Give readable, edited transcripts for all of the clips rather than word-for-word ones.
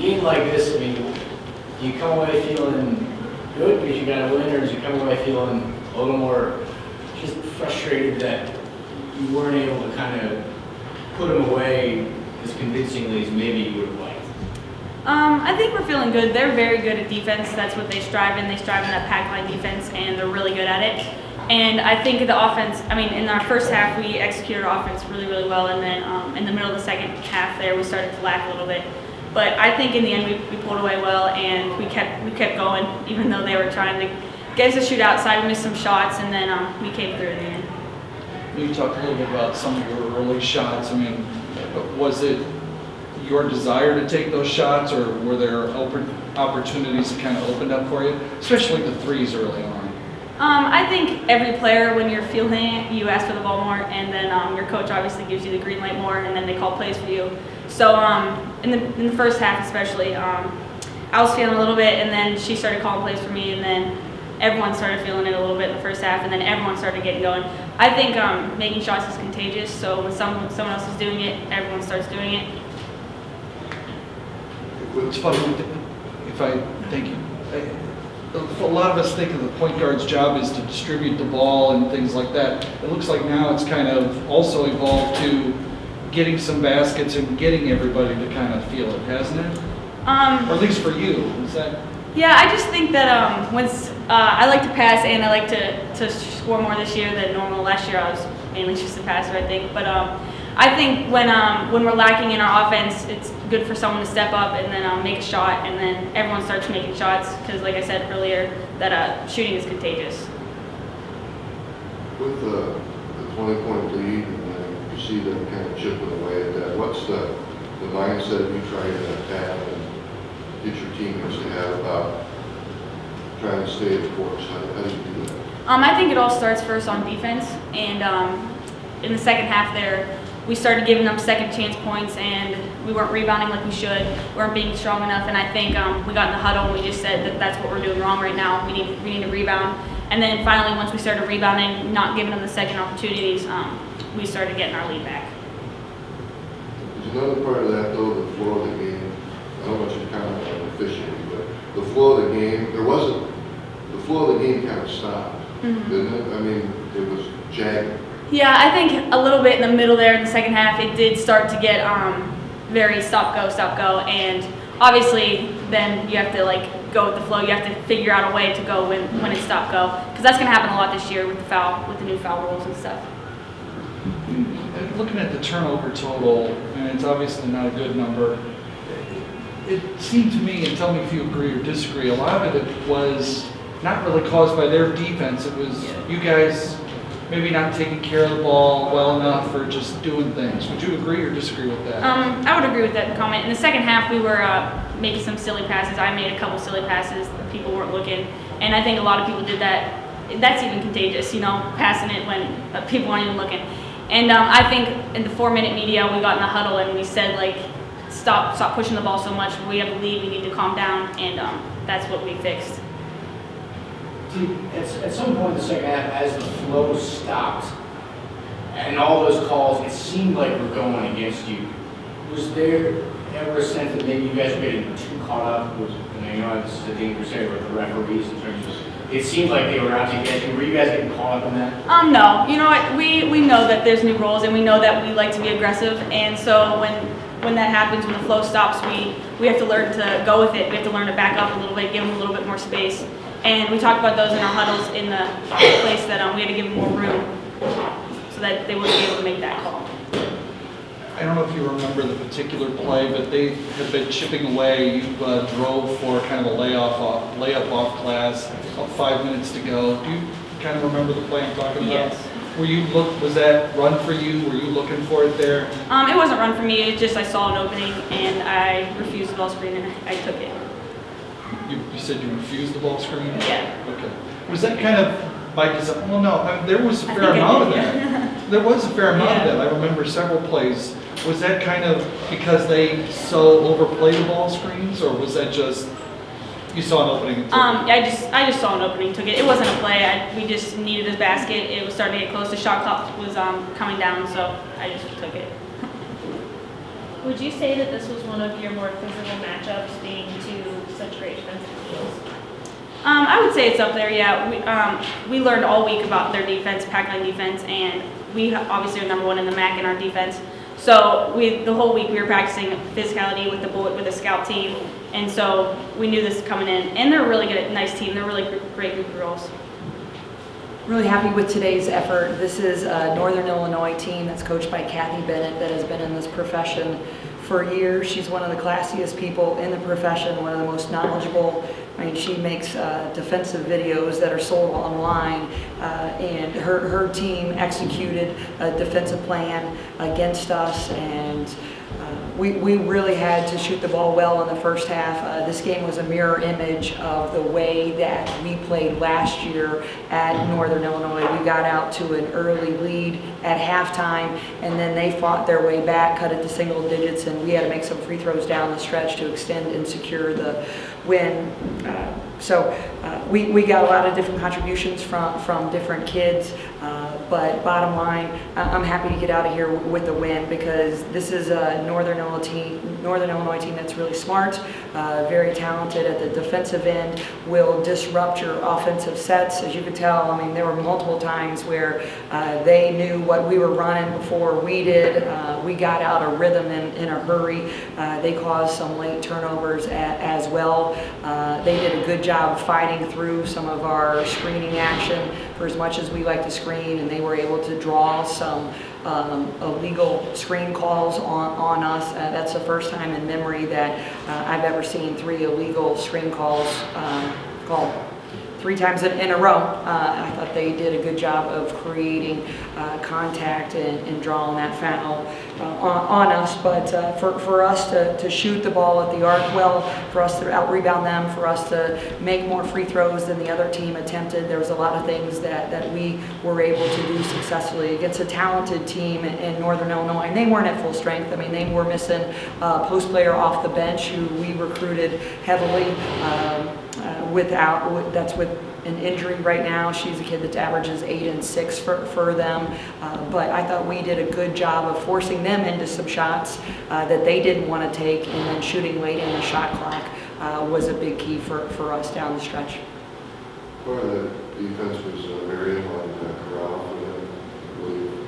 game like this, I mean, do you come away feeling good because you got a win, or do you come away feeling a little more just frustrated that you weren't able to kind of put them away as convincingly as maybe you would have liked? I think we're feeling good. They're very good at defense. That's what they strive in. They strive in that pack line defense, and they're really good at it. And I think the offense, I mean, in our first half, we executed our offense really, really well. And then in the middle of the second half there, we started to lack a little bit. But I think in the end, we pulled away well, and we kept going, even though they were trying to get us to shoot outside. We missed some shots, and then we came through in the end. You talked a little bit about some of your early shots. I mean, was it your desire to take those shots, or were there opportunities that kind of opened up for you, especially the threes early on? I think every player, when you're fielding it, you ask for the ball more, and then your coach obviously gives you the green light more, and then they call plays for you. So in the first half especially, I was feeling a little bit, and then she started calling plays for me, and then everyone started feeling it a little bit in the first half, and then everyone started getting going. I think making shots is contagious, so when someone else is doing it, everyone starts doing it. It's funny, thank you. A lot of us think of the point guard's job is to distribute the ball and things like that. It looks like now it's kind of also evolved to getting some baskets and getting everybody to kind of feel it, hasn't it? Or at least for you, is that? Yeah, I just think that I like to pass, and I like to score more this year than normal. Last year I was mainly just a passer, I think. But I think when we're lacking in our offense, it's good for someone to step up and then make a shot, and then everyone starts making shots because, like I said earlier, that shooting is contagious. With the 20-point lead, and you see them kind of chipping away at that, what's the mindset you try to have and get your teammates to have about trying to stay the course? How do you do that? I think it all starts first on defense, and in the second half there, we started giving them second chance points, and we weren't rebounding like we should. We weren't being strong enough, and I think we got in the huddle and we just said that that's what we're doing wrong right now. We need to rebound. And then finally, once we started rebounding, not giving them the second opportunities, we started getting our lead back. There's another part of that, though, the flow of the game. I don't want you to comment on efficiency, but the flow of the game, the flow of the game kind of stopped, didn't it? I mean, it was jagged. Yeah, I think a little bit in the middle there in the second half, it did start to get very stop, go, and obviously then you have to go with the flow. You have to figure out a way to go when it's stop, go, because that's going to happen a lot this year with the new foul rules and stuff. And looking at the turnover total, and it's obviously not a good number, it seemed to me, and tell me if you agree or disagree, a lot of it was not really caused by their defense. It was you guys maybe not taking care of the ball well enough or just doing things. Would you agree or disagree with that? I would agree with that comment. In the second half, we were making some silly passes. I made a couple silly passes. People weren't looking. And I think a lot of people did that. That's even contagious, passing it when people aren't even looking. And I think in the 4-minute media, we got in the huddle and we said, stop pushing the ball so much. We have a lead. We need to calm down. And that's what we fixed. At some point in the second half, as the flow stopped, and all those calls, it seemed like we're going against you. Was there ever a sense that maybe you guys were getting too caught up with, this is a dangerous area with the referees in terms of, it seemed like they were out to get you. Were you guys getting caught up in that? No. You know what? We know that there's new rules, and we know that we like to be aggressive, and so when that happens, when the flow stops, we have to learn to go with it. We have to learn to back up a little bit, give them a little bit more space. And we talked about those in our huddles in the place that we had to give them more room so that they wouldn't be able to make that call. I don't know if you remember the particular play, but they had been chipping away. You drove for kind of a layup off glass, about 5 minutes to go. Do you kind of remember the play I'm talking about? Yes. Was that run for you? Were you looking for it there? It wasn't run for me. It's just I saw an opening and I refused the ball screen and I took it. You said you refused the ball screen? Yeah. Okay. Was that kind of by design? Well, no, there was a fair amount of that. There was a fair amount of that. I remember several plays. Was that kind of because they so overplay the ball screens, or was that just you saw an opening and took it? I just saw an opening, took it. It wasn't a play. We just needed a basket. It was starting to get close. The shot clock was coming down, so I just took it. Would you say that this was one of your more physical matchups, being two such great defensive teams? I would say it's up there, yeah. We learned all week about their defense, pack line defense, and we obviously are number one in the MAC in our defense. So the whole week we were practicing physicality with the scout team, and so we knew this coming in. And they're a really good, nice team. They're a really great group of girls. Really happy with today's effort. This is a Northern Illinois team that's coached by Kathy Bennett that has been in this profession for years. She's one of the classiest people in the profession, one of the most knowledgeable. I mean, she makes defensive videos that are sold online, and her team executed a defensive plan against us, and we really had to shoot the ball well in the first half. This game was a mirror image of the way that we played last year at Northern Illinois. We got out to an early lead at halftime, and then they fought their way back, cut it to single digits, and we had to make some free throws down the stretch to extend and secure the win. So we got a lot of different contributions from different kids, but bottom line, I'm happy to get out of here with the win, because this is a Northern Illinois team that's really smart, very talented at the defensive end, will disrupt your offensive sets. As you could tell, I mean, there were multiple times where they knew what we were running before we did. We got out of rhythm in a hurry. They caused some late turnovers as well. They did a good job fighting through some of our screening action for as much as we like to screen, and they were able to draw some illegal screen calls on us. That's the first time in memory that I've ever seen 3 illegal screen calls called 3 times in a row. I thought they did a good job of creating contact and drawing that foul on us. But for us to shoot the ball at the arc well, for us to out-rebound them, for us to make more free throws than the other team attempted, there was a lot of things that we were able to do successfully against a talented team in Northern Illinois. And they weren't at full strength. I mean, they were missing a post player off the bench who we recruited heavily. That's with an injury right now. She's a kid that averages 8 and 6 for them. But I thought we did a good job of forcing them into some shots that they didn't want to take, and then shooting late in the shot clock was a big key for us down the stretch. Part of the defense was Miriam on Corral, I believe.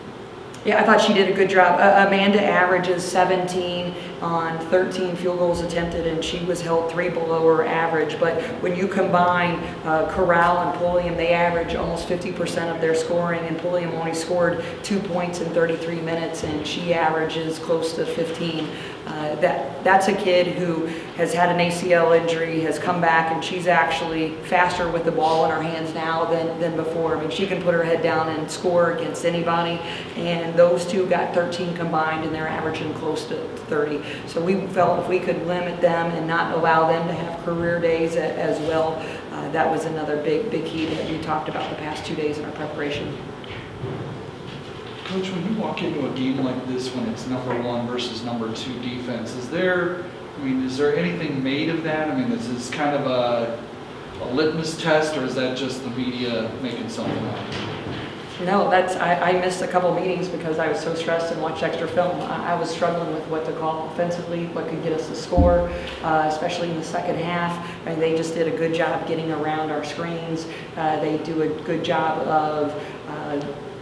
Yeah, I thought she did a good job. Amanda averages 17 on 13 field goals attempted, and she was held 3 below her average. But when you combine Corral and Pulliam, they average almost 50% of their scoring, and Pulliam only scored 2 points in 33 minutes, and she averages close to 15. That's a kid who has had an ACL injury, has come back, and she's actually faster with the ball in her hands now than before. I mean, she can put her head down and score against anybody, and those two got 13 combined, and they're averaging close to 30. So we felt if we could limit them and not allow them to have career days as well, that was another big key that we talked about the past 2 days in our preparation. Coach, when you walk into a game like this, when it's number 1 versus number 2 defense, is there anything made of that? I mean, is this kind of a litmus test, or is that just the media making something up? No, I missed a couple meetings because I was so stressed and watched extra film. I was struggling with what to call offensively, what could get us to score, especially in the second half. And they just did a good job getting around our screens. They do a good job of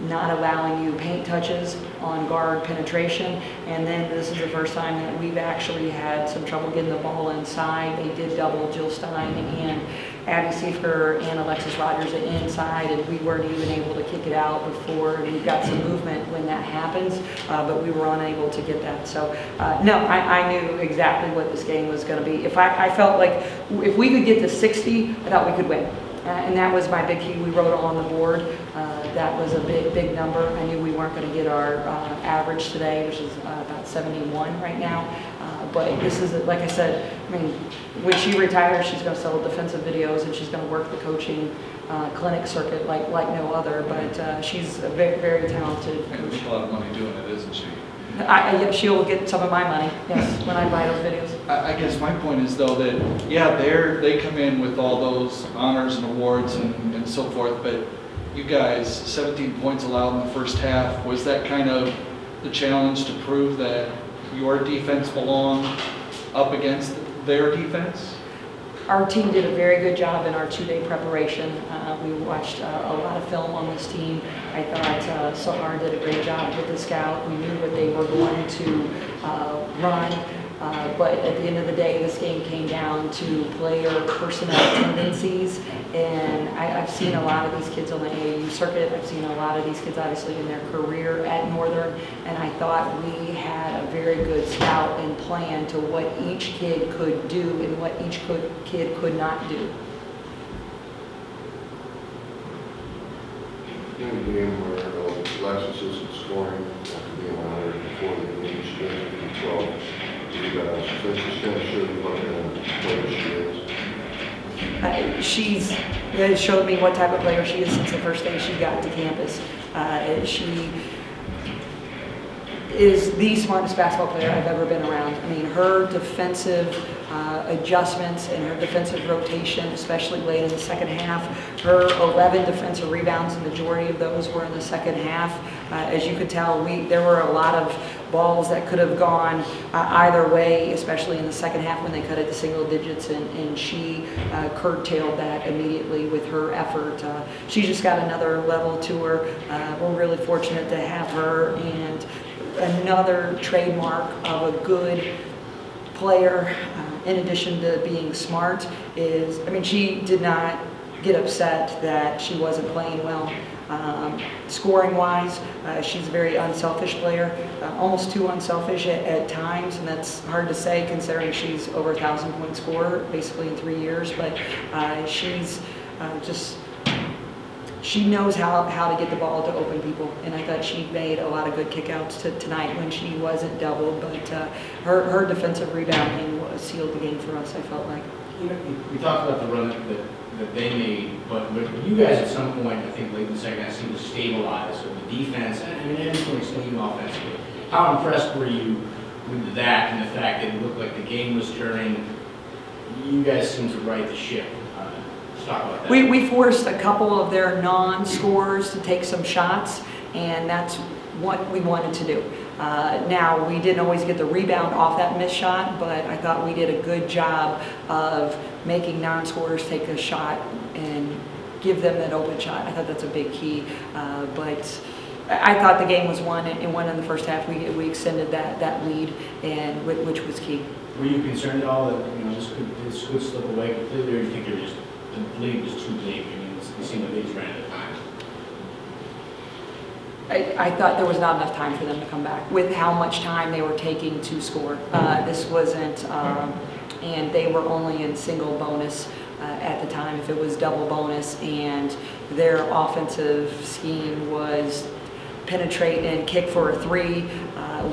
not allowing you paint touches on guard penetration. And then this is the first time that we've actually had some trouble getting the ball inside. They did double Jill Stein and Abby Siefer and Alexis Rogers inside, and we weren't even able to kick it out before. And we've got some movement when that happens, but we were unable to get that. So no, I knew exactly what this game was going to be. I felt like if we could get to 60, I thought we could win. And that was my big key. We wrote it on the board. That was a big number. I knew we weren't going to get our average today, which is about 71 right now. But this is, like I said, I mean, when she retires, she's going to sell defensive videos, and she's going to work the coaching clinic circuit like no other. But she's a very talented And coach. make a lot of money doing it, isn't she? She'll get some of my money, yes, when I buy those videos. I guess my point is, though, that, yeah, they come in with all those honors and awards and so forth, but you guys, 17 points allowed in the first half. Was that kind of the challenge to prove that your defense belong up against their defense? Our team did a very good job in our 2-day preparation. We watched a lot of film on this team. I thought Sahar did a great job with the scout. We knew what they were going to run. But at the end of the day, this game came down to player personnel tendencies. And I've seen a lot of these kids on the AAU circuit. I've seen a lot of these kids obviously in their career at Northern. And I thought we had a very good scout and plan to what each kid could do and what each kid could not do. In a game where Alexis isn't scoring after being on her before the game, she doesn't do 12. So just kind of show you what kind of player she is. She's showed me what type of player she is since the first day she got to campus. She is the smartest basketball player I've ever been around. I mean, her defensive adjustments and her defensive rotation, especially late in the second half. Her 11 defensive rebounds, the majority of those were in the second half. As you could tell, there were a lot of balls that could have gone either way, especially in the second half when they cut it to single digits, and she curtailed that immediately with her effort. She just got another level to her. We're really fortunate to have her, and another trademark of a good player, in addition to being smart, is, I mean, she did not get upset that she wasn't playing well. Scoring wise, she's a very unselfish player, almost too unselfish at times, and that's hard to say considering she's over 1,000-point scorer basically in 3 years, but she's she knows how to get the ball to open people, and I thought she made a lot of good kickouts tonight when she wasn't doubled, but her defensive rebounding sealed the game for us, I felt like. We talked about the run that they made, but you guys at some point, I think late in the second half, seemed to stabilize. So the defense, and everything, even offensively. How impressed were you with that and the fact that it looked like the game was turning? You guys seemed to right the ship. Let's talk about that. We forced a couple of their non-scorers to take some shots, and that's what we wanted to do. Now, we didn't always get the rebound off that missed shot, but I thought we did a good job of making non-scorers take a shot and give them that open shot. I thought that's a big key, but I thought the game was won in the first half. We extended that lead, and which was key. Were you concerned at all that this could slip away completely, or do you think the lead was too big? I mean, it seemed like they just ran out of time. I thought there was not enough time for them to come back with how much time they were taking to score. This wasn't, and they were only in single bonus at the time. If it was double bonus, and their offensive scheme was penetrate and kick for a three,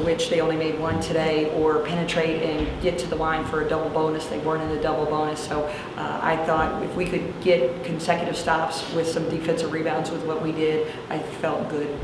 which they only made one today, or penetrate and get to the line for a double bonus. They weren't in the double bonus, so I thought if we could get consecutive stops with some defensive rebounds with what we did, I felt good.